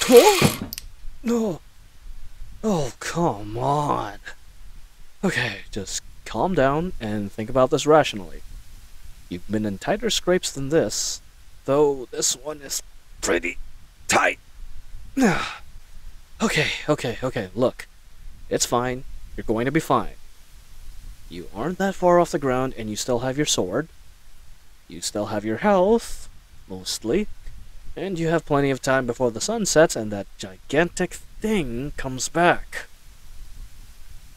Oh! No! Oh, come on. Okay, just calm down and think about this rationally. You've been in tighter scrapes than this, though this one is pretty tight. Okay, look. It's fine. You're going to be fine. You aren't that far off the ground, and you still have your sword. You still have your health, mostly. And you have plenty of time before the sun sets and that gigantic thing comes back.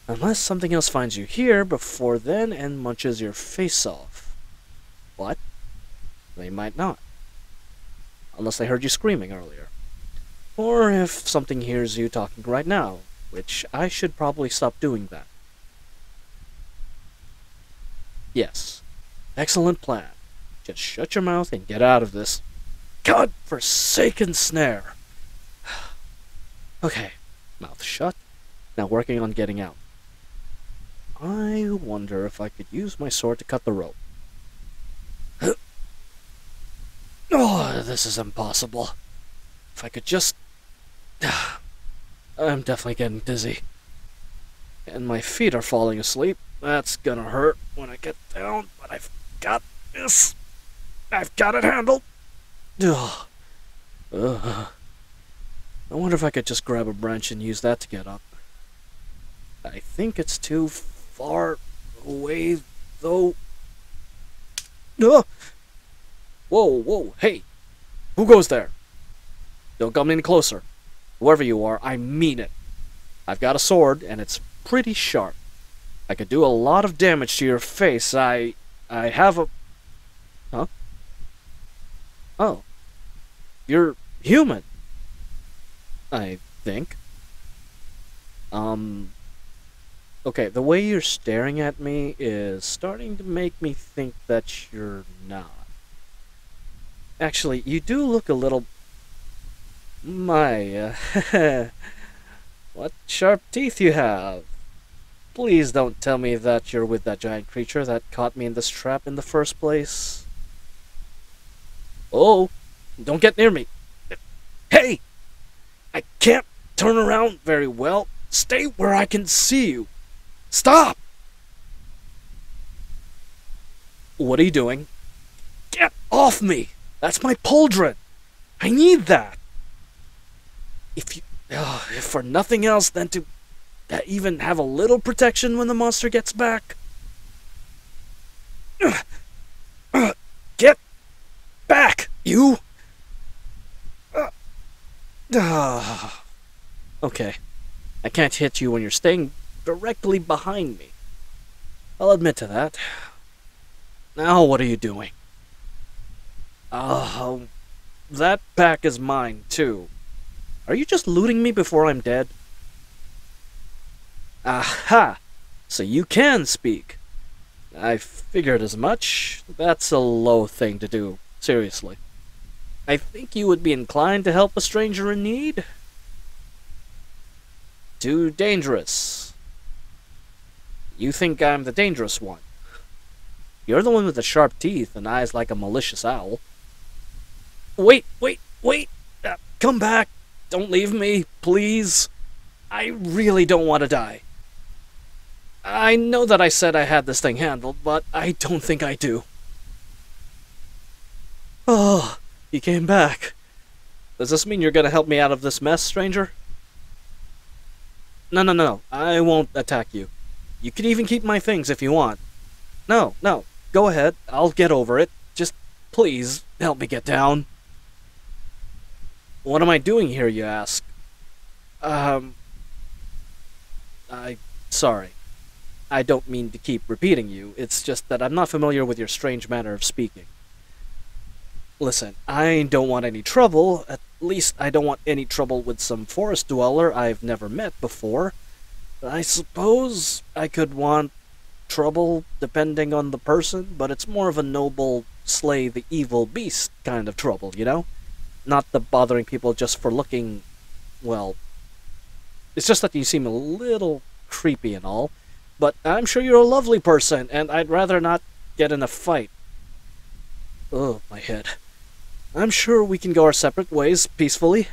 Unless something else finds you here before then and munches your face off. What? They might not. Unless they heard you screaming earlier. Or if something hears you talking right now, which I should probably stop doing that. Yes. Excellent plan. Just shut your mouth and get out of this God-forsaken snare. Okay, mouth shut. Now working on getting out. I wonder if I could use my sword to cut the rope. Oh, this is impossible. If I could just... I'm definitely getting dizzy. And my feet are falling asleep. That's gonna hurt when I get down, but I've got this. I've got it handled. Ugh. I wonder if I could just grab a branch and use that to get up. I think it's too far away, though. Whoa, whoa, hey! Who goes there? Don't come any closer. Whoever you are, I mean it. I've got a sword, and it's pretty sharp. I could do a lot of damage to your face. I have a... Huh? Oh. You're human. I think. Okay, the way you're staring at me is starting to make me think that you're not. Actually, you do look a little... My, what sharp teeth you have. Please don't tell me that you're with that giant creature that caught me in this trap in the first place. Oh, don't get near me. Hey! I can't turn around very well. Stay where I can see you. Stop! What are you doing? Get off me! That's my pauldron! I need that! If for nothing else than to even have a little protection when the monster gets back. Get back, you! Okay. I can't hit you when you're staying directly behind me. I'll admit to that. Now what are you doing? That pack is mine, too. Are you just looting me before I'm dead? Aha! So you can speak. I figured as much. That's a low thing to do, seriously. I think you would be inclined to help a stranger in need. Too dangerous. You think I'm the dangerous one. You're the one with the sharp teeth and eyes like a malicious owl. Wait! Come back! Don't leave me, please. I really don't want to die. I know that I said I had this thing handled, but I don't think I do. Oh, you came back. Does this mean you're gonna help me out of this mess, stranger? No. I won't attack you. You can even keep my things if you want. No. Go ahead. I'll get over it. Just, please, help me get down. What am I doing here, you ask? Sorry. I don't mean to keep repeating you. It's just that I'm not familiar with your strange manner of speaking. Listen, I don't want any trouble. At least I don't want any trouble with some forest dweller I've never met before. I suppose I could want trouble depending on the person, but it's more of a noble, slay the evil beast kind of trouble, you know? Not the bothering people just for looking, well... It's just that you seem a little creepy and all, but I'm sure you're a lovely person, and I'd rather not get in a fight. Oh, my head. I'm sure we can go our separate ways peacefully.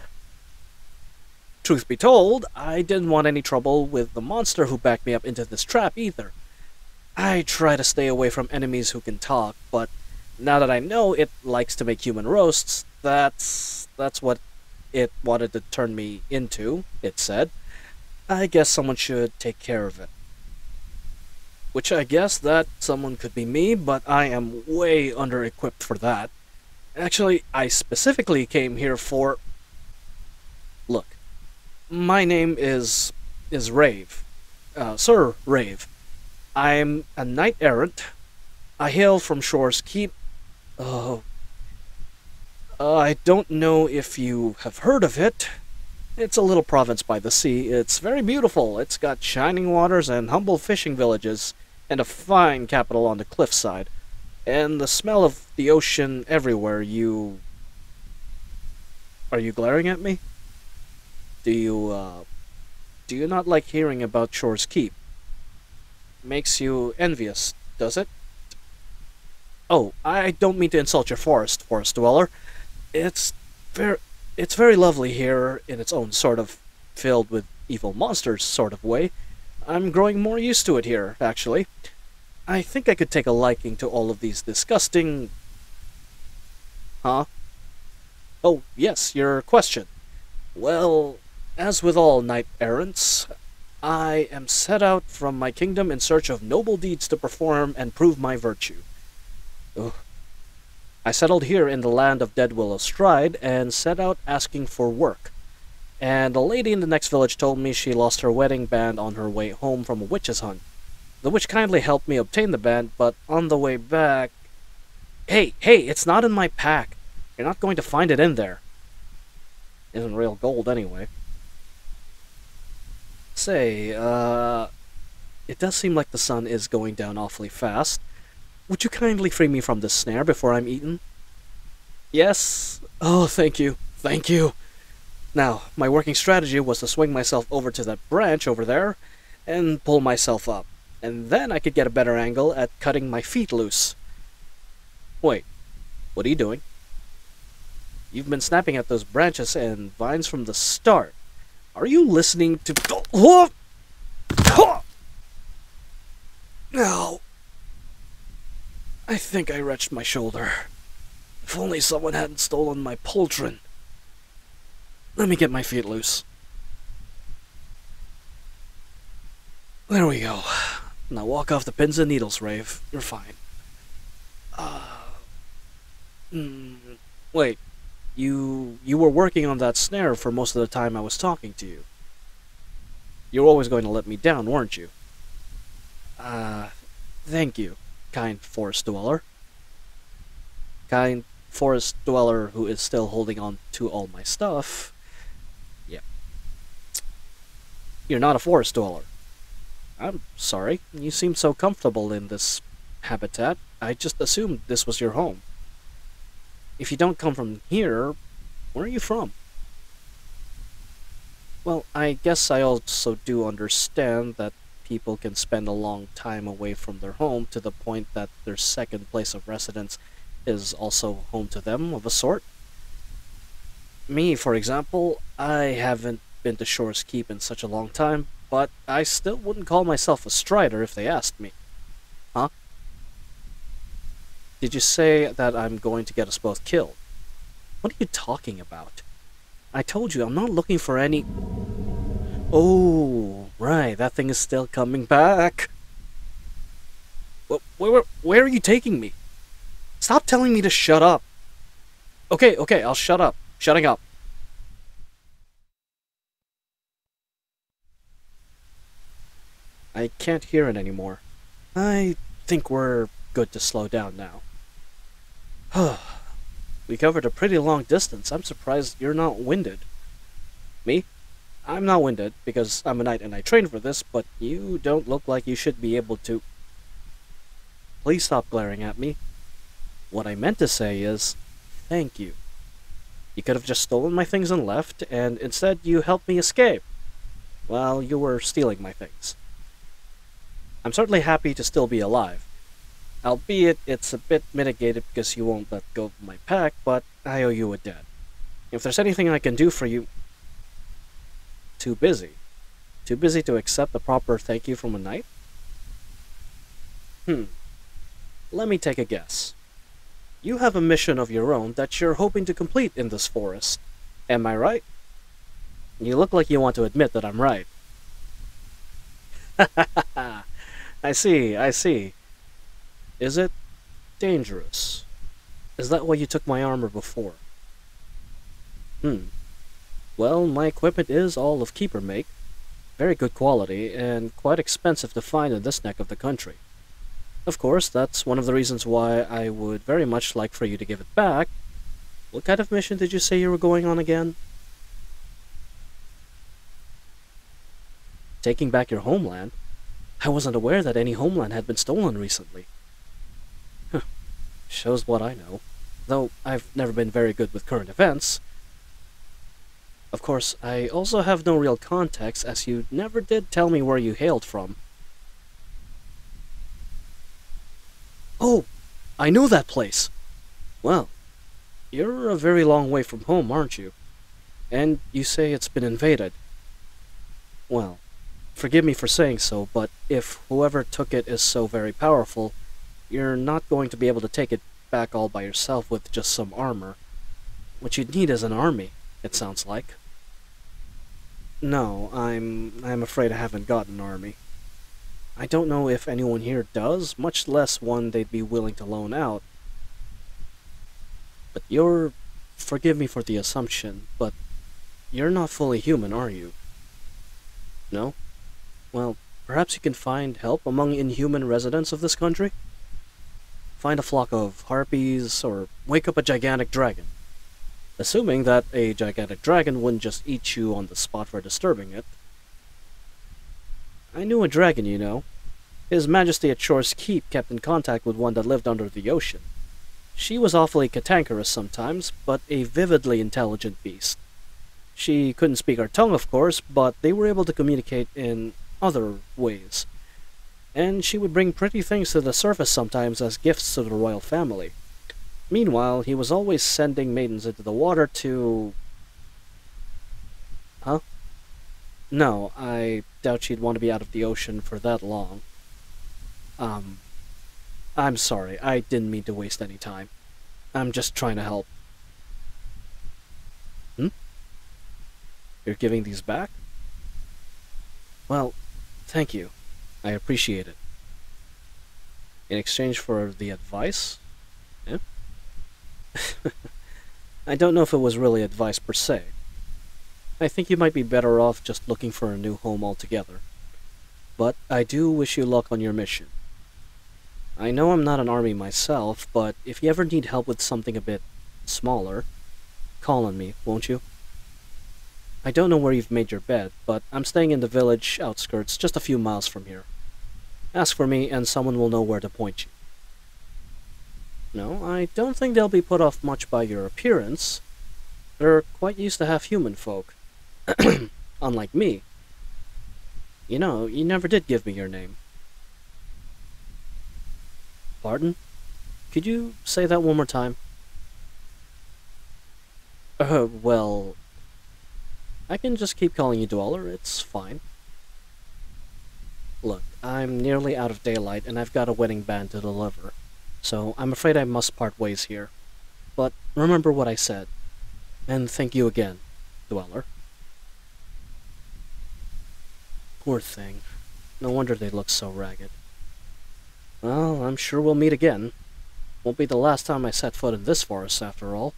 Truth be told, I didn't want any trouble with the monster who backed me up into this trap either. I try to stay away from enemies who can talk, but now that I know it likes to make human roasts, that's what it wanted to turn me into, it said. I guess someone should take care of it. Which I guess that someone could be me, but I am way under-equipped for that. Actually, I specifically came here for... Look, my name is Rave. Sir Rave. I'm a knight-errant. I hail from Shore's Keep. I don't know if you have heard of it. It's a little province by the sea. It's very beautiful. It's got shining waters and humble fishing villages, and a fine capital on the cliffside. And the smell of the ocean everywhere. Are you glaring at me? Do you not like hearing about Shore's Keep? Makes you envious, does it? Oh, I don't mean to insult your forest dweller. It's very lovely here in its own sort of filled with evil monsters sort of way. I'm growing more used to it here, actually. I think I could take a liking to all of these disgusting... Huh? Oh, yes, your question. Well, as with all knight-errants, I am set out from my kingdom in search of noble deeds to perform and prove my virtue. Ugh. I settled here in the land of Dead Willow Stride and set out asking for work. And a lady in the next village told me she lost her wedding band on her way home from a witch's hunt. The witch kindly helped me obtain the band, but on the way back... Hey, it's not in my pack. You're not going to find it in there. Isn't real gold anyway. Say, it does seem like the sun is going down awfully fast. Would you kindly free me from this snare before I'm eaten? Yes? Oh, thank you. Thank you. Now, my working strategy was to swing myself over to that branch over there and pull myself up. And then I could get a better angle at cutting my feet loose. Wait, what are you doing? You've been snapping at those branches and vines from the start. Are you listening to... No. I think I wrenched my shoulder. If only someone hadn't stolen my pauldron. Let me get my feet loose. There we go. Now walk off the pins and needles, Rave. You're fine. Wait. You were working on that snare for most of the time I was talking to you. You were always going to let me down, weren't you? Thank you, kind forest dweller. Kind forest dweller who is still holding on to all my stuff. Yeah. You're not a forest dweller. I'm sorry. You seem so comfortable in this habitat. I just assumed this was your home. If you don't come from here, where are you from? Well, I guess I also do understand that people can spend a long time away from their home to the point that their second place of residence is also home to them, of a sort. Me, for example, I haven't been to Shore's Keep in such a long time, but I still wouldn't call myself a strider if they asked me. Huh? Did you say that I'm going to get us both killed? What are you talking about? I told you I'm not looking for any... Oh, right, that thing is still coming back. Where are you taking me? Stop telling me to shut up. Okay, I'll shut up. Shutting up. I can't hear it anymore. I think we're good to slow down now. We covered a pretty long distance. I'm surprised you're not winded. Me? I'm not winded, because I'm a knight and I trained for this, but you don't look like you should be able to... Please stop glaring at me. What I meant to say is, thank you. You could have just stolen my things and left, and instead you helped me escape. While you were stealing my things. I'm certainly happy to still be alive. Albeit it's a bit mitigated because you won't let go of my pack, but I owe you a debt. If there's anything I can do for you... Too busy? Too busy to accept a proper thank you from a knight? Hmm. Let me take a guess. You have a mission of your own that you're hoping to complete in this forest. Am I right? You look like you want to admit that I'm right. I see, I see. Is it dangerous? Is that why you took my armor before? Hmm. Well, my equipment is all of keeper make. Very good quality, and quite expensive to find in this neck of the country. Of course, that's one of the reasons why I would very much like for you to give it back. What kind of mission did you say you were going on again? Taking back your homeland? I wasn't aware that any homeland had been stolen recently. Huh. Shows what I know. Though I've never been very good with current events. Of course, I also have no real context, as you never did tell me where you hailed from. Oh, I know that place! Well, you're a very long way from home, aren't you? And you say it's been invaded. Well, forgive me for saying so, but if whoever took it is so very powerful, you're not going to be able to take it back all by yourself with just some armor. What you'd need is an army, it sounds like. No, I'm afraid I haven't got an army. I don't know if anyone here does, much less one they'd be willing to loan out. But forgive me for the assumption, but you're not fully human, are you? No? Well, perhaps you can find help among inhuman residents of this country? Find a flock of harpies, or wake up a gigantic dragon. Assuming that a gigantic dragon wouldn't just eat you on the spot for disturbing it. I knew a dragon, you know. His Majesty at Shore's Keep kept in contact with one that lived under the ocean. She was awfully cantankerous sometimes, but a vividly intelligent beast. She couldn't speak our tongue, of course, but they were able to communicate in other ways. And she would bring pretty things to the surface sometimes as gifts to the royal family. Meanwhile, he was always sending maidens into the water to... Huh? No, I doubt she'd want to be out of the ocean for that long. I'm sorry, I didn't mean to waste any time. I'm just trying to help. Hmm? You're giving these back? Well, thank you. I appreciate it. In exchange for the advice? Yeah? I don't know if it was really advice per se. I think you might be better off just looking for a new home altogether. But I do wish you luck on your mission. I know I'm not an army myself, but if you ever need help with something a bit smaller, call on me, won't you? I don't know where you've made your bed, but I'm staying in the village outskirts just a few miles from here. Ask for me and someone will know where to point you. No, I don't think they'll be put off much by your appearance. They're quite used to half-human folk. Unlike me. You know, you never did give me your name. Pardon? Could you say that one more time? Well... I can just keep calling you Dweller, it's fine. Look, I'm nearly out of daylight and I've got a wedding band to deliver, so I'm afraid I must part ways here. But remember what I said, and thank you again, Dweller. Poor thing. No wonder they look so ragged. Well, I'm sure we'll meet again. Won't be the last time I set foot in this forest, after all.